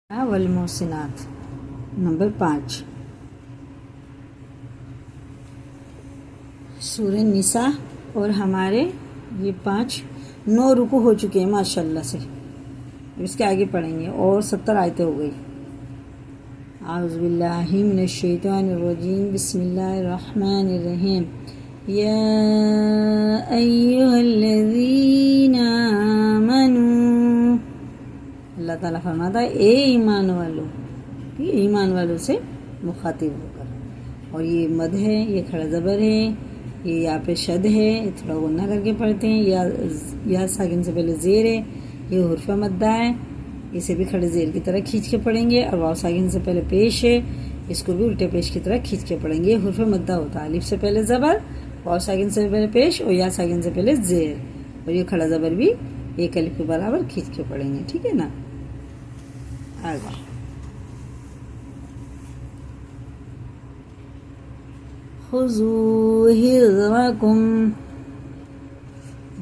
والمحسنات number 5 سورہ نساء اور ہمارے یہ 9 رکوع ہو چکے ہیں ماشاءاللہ سے. اس کے آگے پڑھیں گے اور 70 آیتیں ہو گئی. اعوذ باللہ من الشیطان الرجیم بسم اللہ الرحمن الرحیم. یا ایہا الذین آمنوا، اللہ تعالیٰ فرماتا ہے اے ایمان والو، ایمان والوں سے مخاطب ہو کر. اور یہ مد ہے، یہ کھڑا زبر ہے، یہ یہاں پہ شد ہے، تھوڑا غنہ کر کے پڑھتے ہیں. یا ساکن سے پہلے زیر ہے، یہ حرف مدہ ہے، اسے بھی کھڑے زیر کی طرح کھینچ کے پڑھیں گے. اور واو ساکن سے پہلے پیش ہے، اس کو بھی الٹے پیش کی طرح کھینچ کے پڑھیں گے. یہ حرف مدہ ہوتا ہے، الف سے پہلے زبر، واو ساکن سے پہلے پیش اور یا ساکن سے پہلے زیر. اور یہ کھڑا زبر بھی ایک الف کے برابر کھینچ کے پڑھیں گے. ٹھیک ہے نا؟ آگے خذوا حذرکم،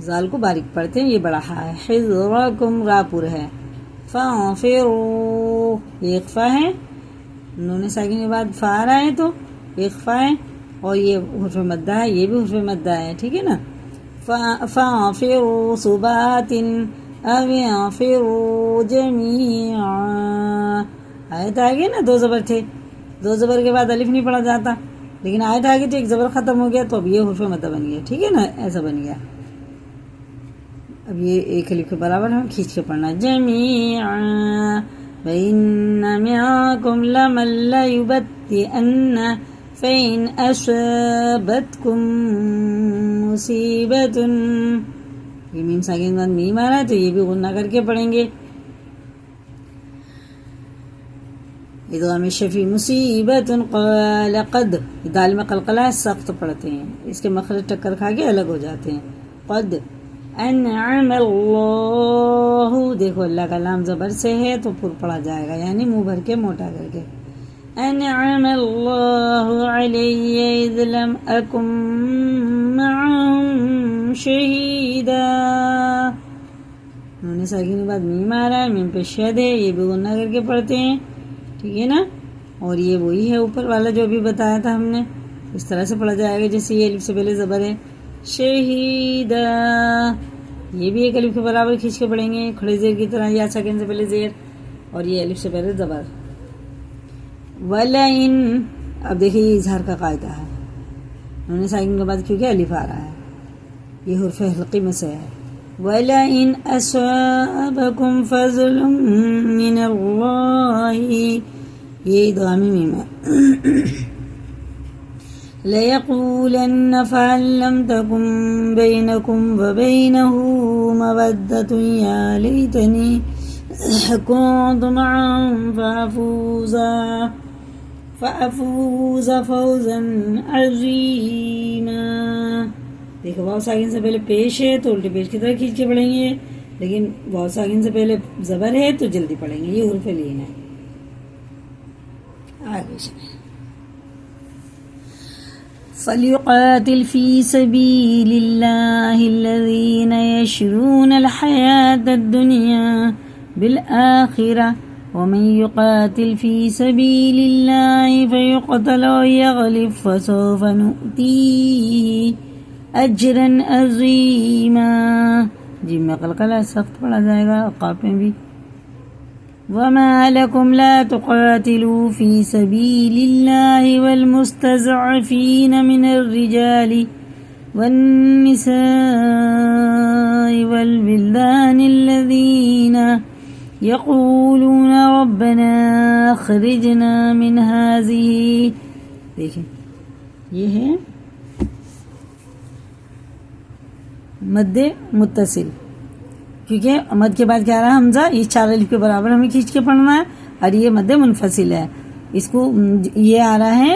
زال کو باریک پڑھتے ہیں، یہ بڑا ہا ہے. حذرکم را پر ہے. فانفروا، یہ اخفا ہے، نون ساکن کے بعد فا رہا ہے تو اخفا ہے. اور یہ حرف مدہ ہے، یہ بھی حرف مدہ ہے. ٹھیک ہے نا؟ فانفروا ثبات او انفروا جميعا. آیت آگے نا 2 زبر تھے، 2 زبر کے بعد الف نہیں پڑھا جاتا، لیکن آیت آگے تو ایک زبر ختم ہو گیا تو اب یہ حرف مدہ بن گیا. ٹھیک ہے نا؟ ایسا بن گیا. اب یہ ایک الف کے برابر ہم کھینچ کے پڑھنا. جميعا وَإِنَّ مِعَكُمْ لَمَن لَّيُبَطِّئَنَّ فَإِنْ أَصَابَتْكُم مُّصِيبَةٌ، یہ میم ساکن بعد میم آ رہا ہے تو یہ بھی غنہ کر کے پڑھیں گے. ادغام شفی مصیبت قال قد، دال میں قلقلہ سخت پڑھتے ہیں، اس کے مخرج ٹکر کھا کے الگ ہو جاتے ہیں. قد انعم اللہ، دیکھو اللہ کا لام زبر سے ہے تو پر پڑھا جائے گا، یعنی منہ بھر کے موٹا کر کے. انعم اللہ علی اذ لم اکم معهم شہیدا، نون ساکن کے بعد میم آ رہا ہے، میم پہ شد ہے، یہ بھی غنہ کر کے پڑھتے ہیں. ٹھیک ہے نا؟ اور یہ وہی ہے اوپر والا جو بھی بتایا تھا ہم نے، اس طرح سے پڑھا جائے گا جیسے یہ الف سے پہلے زبر ہے. شہیدا، یہ بھی ایک الف کے برابر کھینچ کے پڑھیں گے کھڑے زیر کی طرح، یا ساکن سے پہلے زیر اور یہ الف سے پہلے زبر. وَلَئِن، اب دیکھیں یہ اظہار کا قاعدہ ہے، نون ساکن کے بعد کیونکہ الف آ رہا ہے، یہ حرف حلقی میں سے ہے. وَلَئِنْ أَصَابَكُمْ فَضْلٌ مِّنَ اللَّهِ، یہ ادغامی میم ہے. لَيَقُولَنَّ فَهَل لَّمْ تَكُن بَيْنَكُمْ وَبَيْنَهُ مَوَدَّةٌ يَا لَيْتَنِي كُنتُ مَعَهُمْ فَأَفُوزَ فَوْزًا عَظِيمًا. دیکھو واو ساکن سے پہلے پیش ہے تو الٹے پیش کی طرح کھینچ کے پڑھیں گے، لیکن واو ساکن سے پہلے زبر ہے تو جلدی پڑھیں گے، یہ حرف لین ہے. آگے چلیں. فَلْيُقَاتِلْ فِي سَبِيلِ اللَّهِ الَّذِينَ يَشْرُونَ الْحَيَاةَ الدُّنْيَا بِالْآخِرَةِ وَمَن يُقَاتِلْ فِي سَبِيلِ اللَّهِ فَيُقْتَلْ أَوْ يَغْلِبْ فَسَوْفَ نُؤْتِيهِ اجرن عظیما، جی میں قلقلہ سخت پڑھا جائے گا، قاف میں بھی. وما لکم لا تقاتلوا فی سبیل اللہ والمستضعفین من الرجال والنساء والولدان الذین یقولون ربنا اخرجنا من هذه، دیکھیں یہ ہے مد متصل، کیونکہ مد کے بعد کیا رہا حمزہ، یہ 4 الف کے برابر ہمیں کھینچ کے پڑھنا ہے. اور یہ مد منفصل ہے، اس کو یہ آ رہا ہے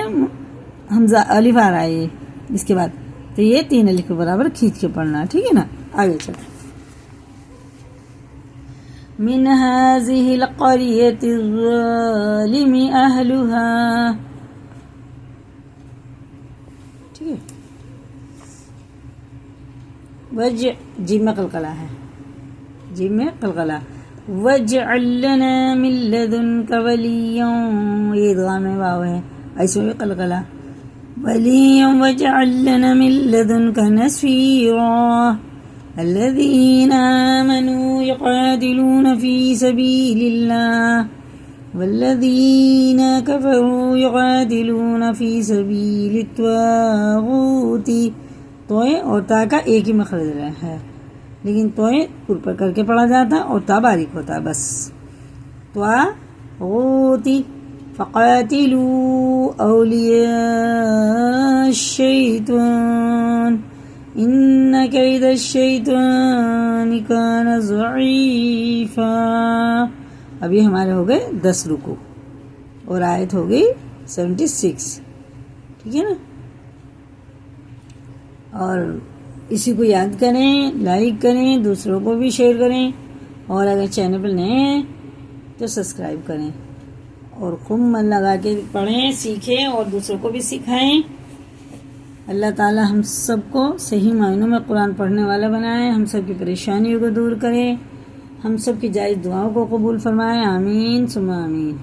حمزہ الف آ رہا ہے یہ اس کے بعد، تو یہ 3 الف کے برابر کھینچ کے پڑھنا ہے. ٹھیک ہے نا؟ آگے چلیں. من هذه القرية الظالم أهلها، ٹھیک ہے. جیم میں قلقلہ ہے، جیم میں قلقلہ. وَاجْعَلْ لَنَا مِن لَّدُنْكَ وَلِيًّا، یہ ادغام واو ہے، ایسے بھی قلقلہ، وَلِيًّا وَاجْعَلْ لَنَا مِن لَّدُنْكَ نَصِيرًا الَّذِينَ آمَنُوا يُقَاتِلُونَ فِي سَبِيلِ اللَّهِ وَالَّذِينَ كَفَرُوا يُقَاتِلُونَ فِي سَبِيلِ الطَّاغُوتِ، توئے اور تا کا ایک ہی مخرج ہے، لیکن توئے پر پر کر کے پڑھا جاتا اور تا باریک ہوتا ہے بس. طاغوتی فقاتلوا اولیاء الشیطان ان کید الشیطان کان ضعیفا. ابھی ہمارے ہو گئے 10 رکوع اور آیت ہو گئی 76. ٹھیک ہے نا؟ اور اسی کو یاد کریں، لائک کریں، دوسروں کو بھی شیئر کریں، اور اگر چینل پر نئے ہیں تو سبسکرائب کریں، اور خوب من لگا کے پڑھیں، سیکھیں اور دوسروں کو بھی سکھائیں. اللہ تعالی ہم سب کو صحیح معنوں میں قرآن پڑھنے والا بنائے، ہم سب کی پریشانیوں کو دور کرے، ہم سب کی جائز دعاؤں کو قبول فرمائے. آمین ثم آمین.